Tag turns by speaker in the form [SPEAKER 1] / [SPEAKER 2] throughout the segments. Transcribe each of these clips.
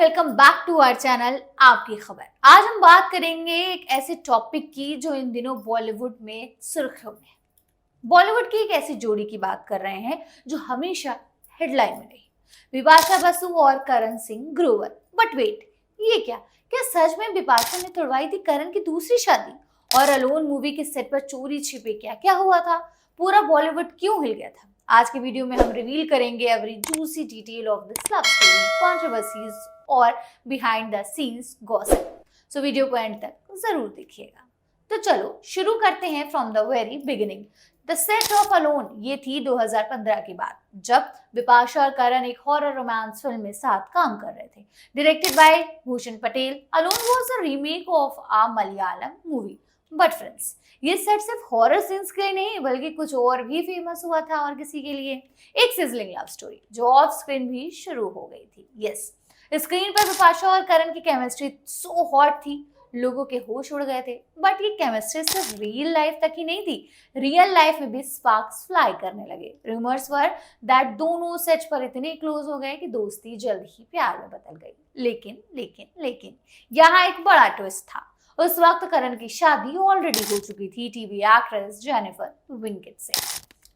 [SPEAKER 1] Welcome back to our channel आपकी खबर। आज हम बात करेंगे एक ऐसे टॉपिक की जो इन दिनों बॉलीवुड में सुर्खियों में है। बॉलीवुड की एक ऐसी जोड़ी की बात कर रहे हैं जो हमेशा हेडलाइन में रही, बिपाशा बसु और करण सिंह ग्रोवर। बट वेट, ये क्या सच में बिपाशा ने तुड़वाई थी करण की दूसरी शादी? और अलोन मूवी के सेट पर चोरी छिपे क्या क्या हुआ था? पूरा बॉलीवुड क्यों हिल गया था? आज के वीडियो में हम रिवील करेंगे every juicy detail of this love story, controversies और behind the scenes gossip. So video को एंड तक जरूर देखिएगा। तो चलो शुरू करते हैं from the very beginning. The set of alone ये थी 2015 की बात, जब बिपाशा और करण एक हॉरर रोमांस फिल्म में साथ काम कर रहे थे। Directed by Bhushan Patel, alone was a remake of a Malayalam movie. But friends, ये सेट सिर्फ हॉरर सीन्स के लिए नहीं बल्कि कुछ और भी फेमस हुआ था और किसी के लिए, एक सिजलिंग लव स्टोरी जो ऑफ स्क्रीन भी शुरू हो गई थी। यस, स्क्रीन पर बिपाशा और करण की केमिस्ट्री सो हॉट थी, लोगों के होश उड़ गए थे। बट ये केमिस्ट्री सिर्फ रियल लाइफ तक ही नहीं थी, रियल लाइफ में भी स्पार्क्स फ्लाई करने लगे। रूमर्स वर दैट दोनों सेट पर इतने क्लोज हो गए कि दोस्ती जल्द ही प्यार में बदल गई। लेकिन लेकिन लेकिन यहाँ एक बड़ा ट्विस्ट था। उस वक्त करण की शादी ऑलरेडी हो चुकी थी टीवी एक्ट्रेस जेनिफर विंकेट से।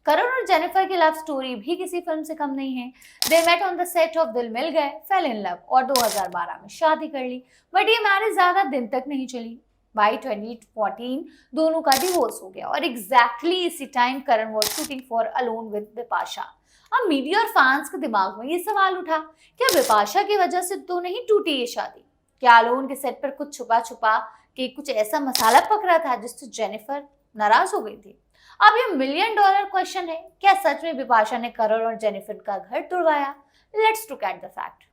[SPEAKER 1] करण और जेनिफर की लव स्टोरी भी किसी फिल्म से कम नहीं है। They met on the set of Dil Mil गए, फेल इन लव और 2012 में शादी कर ली। बट ये मैरिज ज्यादा दिन तक नहीं चली। बाई 2014 दोनों का डिवोर्स हो गया और एग्जैक्टली इसी time Karan was shooting for alone with Bipasha. अब मीडिया और फैंस के दिमाग में ये सवाल उठा, क्या बिपाशा की वजह से तो नहीं टूटी ये शादी? क्या अलोन के सेट पर कुछ छुपा छुपा कि कुछ ऐसा मसाला पक रहा था जिससे जेनिफर नाराज हो गई थी? अब ये मिलियन डॉलर क्वेश्चन है, क्या सच में बिपाशा ने करण और जेनिफर का घर तोड़वाया? Let's look at the fact.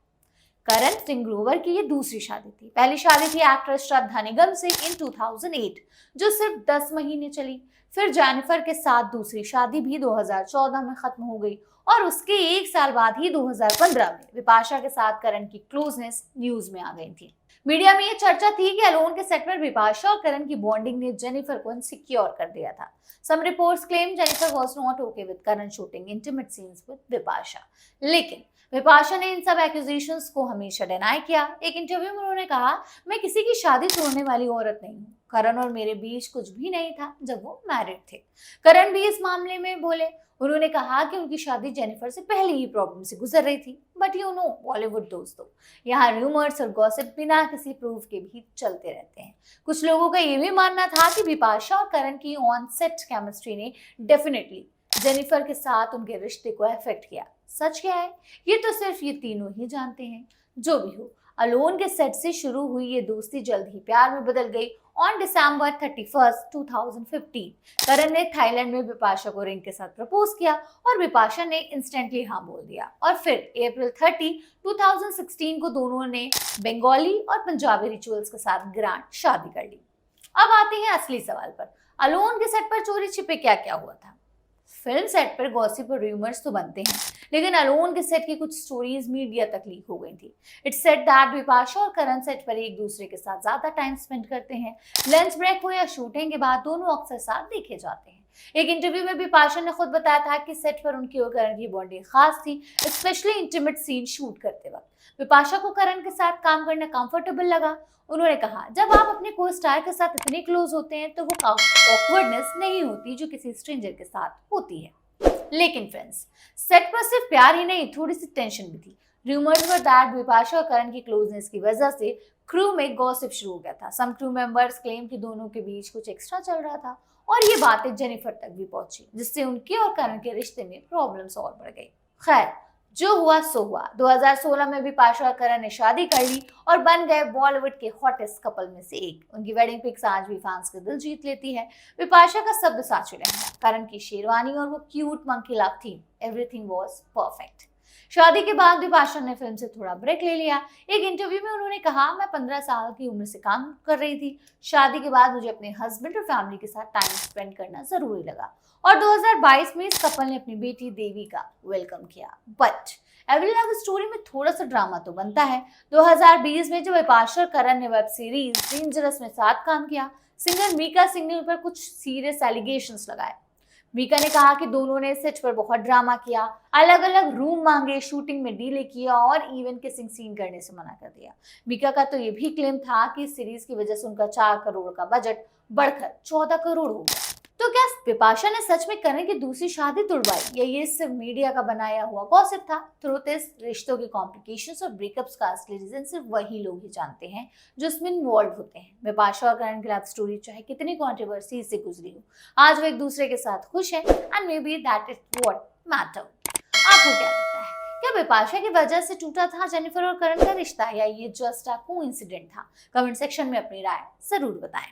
[SPEAKER 1] Karan Singh Grover की ये दूसरी शादी थी। पहली शादी थी एक्ट्रेस श्रद्धा निगम से इन 2008, जो सिर्फ 10 महीने चली। फिर जेनिफर के साथ दूसरी शादी भी 2014 में खत्म हो गई और उसके एक साल बाद ही 2015 में बिपाशा के साथ करण की क्लोजनेस न्यूज में आ गई थी। मीडिया में ये चर्चा थी कि अलोन के सेट पर बिपाशा और करण की बॉन्डिंग ने जेनिफर को इनसिक्योर कर दिया था। Some reports claim Jennifer was not okay with Karan shooting intimate scenes with Bipasha. लेकिन बिपाशा ने इन सब एक्यूजेशंस को हमेशा डिनाई किया। एक इंटरव्यू में उन्होंने कहा, मैं किसी की शादी तोड़ने वाली औरत नहीं हूँ। करण और मेरे बीच कुछ भी नहीं था जब वो मैरिड थे। करण भी इस मामले में बोले। उन्होंने कहा कि उनकी शादी जेनिफर से पहले ही प्रॉब्लम से गुजर रही थी। बट यू नो बॉलीवुड दोस्तों, यहाँ रूमर्स और गॉसिप बिना किसी प्रूफ के भी चलते रहते हैं। कुछ लोगों का ये भी मानना था कि बिपाशा और करण की ऑन सेट केमिस्ट्री ने डेफिनेटली जेनिफर के साथ उनके रिश्ते को अफेक्ट किया। सच क्या है ये तो सिर्फ ये तीनों ही जानते हैं। जो भी हो, अलोन के सेट से शुरू हुई ये दोस्ती जल्द ही प्यार में बदल गई। ऑन December 31, 2015 करण ने थाईलैंड में बिपाशा को रिंग के साथ प्रपोज किया और बिपाशा ने इंस्टेंटली हाँ बोल दिया। और फिर April 30, 2016 को दोनों ने बंगाली और पंजाबी रिचुअल्स के साथ ग्रैंड शादी कर ली। अब आते हैं असली सवाल पर, अलोन के सेट पर चोरी छिपे क्या क्या हुआ था? फिल्म सेट पर गॉसिप और रूमर्स तो बनते हैं, लेकिन अलोन के सेट की कुछ स्टोरीज मीडिया तक लीक हो गई थी। इट्स सेड दैट बिपाशा और करण सेट पर एक दूसरे के साथ ज्यादा टाइम स्पेंड करते हैं। लंच ब्रेक हो या शूटिंग के बाद दोनों अक्सर साथ देखे जाते हैं। एक इंटरव्यू में बिपाशा ने खुद बताया था कि सेट पर उनकी और करण की बॉन्डिंग खास थी, स्पेशली इंटीमेट सीन शूट करते वक्त। बिपाशा को करण के साथ काम करना कंफर्टेबल लगा। उन्होंने कहा, जब आप अपने को स्टार के साथ इतने क्लोज होते हैं तो वो ऑकवर्डनेस नहीं होती जो किसी स्ट्रेंजर के साथ होती है। लेकिन फ्रेंड्स, सेट पर सिर्फ प्यार ही नहीं, थोड़ी सी टेंशन भी थी। रूमर्स वर दैट बिपाशा और करण की क्लोजनेस की वजह से क्रू में गॉसिप शुरू हो गया था। सम क्रू मेंबर्स क्लेम कि दोनों के बीच कुछ एक्स्ट्रा चल रहा था और ये बातें जेनिफर तक भी पहुंची, जिससे उनके और करण के रिश्ते में प्रॉब्लम्स और बढ़ गई। खैर, जो हुआ सो हुआ। 2016 में बिपाशा और करण ने शादी कर ली और बन गए बॉलीवुड के हॉटेस्ट कपल में से एक। उनकी वेडिंग पिक्स आज भी फैंस के दिल जीत लेती है। बिपाशा का सब्यसाची लहंगा, करण की शेरवानी और वो cute monkey love theme, everything was perfect. शादी के बाद बिपाशा ने फिल्म से थोड़ा ब्रेक ले लिया। एक इंटरव्यू में उन्होंने कहा, मैं 15 साल की उम्र से काम कर रही थी। शादी के बाद मुझे अपने हस्बैंड और फैमिली के साथ टाइम स्पेंड करना जरूरी लगा और 2022 में इस कपल ने अपनी बेटी देवी का वेलकम किया। बट एवरी लव स्टोरी में थोड़ा सा ड्रामा तो बनता है। 2020 में जब बिपाशा और करण ने वेब सीरीज डेंजरस में साथ काम किया, सिंगर मीका सिंह ने उन पर कुछ सीरियस एलिगेशंस लगाए। मीका ने कहा कि दोनों ने सेट पर बहुत ड्रामा किया, अलग अलग रूम मांगे, शूटिंग में डीले किया और इवन किसिंग सीन करने से मना कर दिया। मीका का तो ये भी क्लेम था कि इस सीरीज की वजह से उनका 4 करोड़ का बजट बढ़कर 14 करोड़ हो गया। तो क्या बिपाशा ने सच में करण की दूसरी शादी तुड़वाई या ये सिर्फ मीडिया का बनाया हुआ गॉसिप था? ट्रुथ इज, रिश्तों के कॉम्प्लिकेशंस और ब्रेकअप्स का असली रीजन सिर्फ वही लोग ही जानते हैं जो इसमें इन्वॉल्व होते हैं। बिपाशा और करण की लव स्टोरी चाहे कितनी कंट्रोवर्सी से गुजरी हो, आज वो एक दूसरे के साथ खुश है and may be that is what matter. आपको क्या लगता है? क्या बिपाशा की वजह से टूटा था जेनिफर और करण का रिश्ता या ये जस्ट अ कोइंसिडेंट था? कमेंट सेक्शन में अपनी राय जरूर बताएं।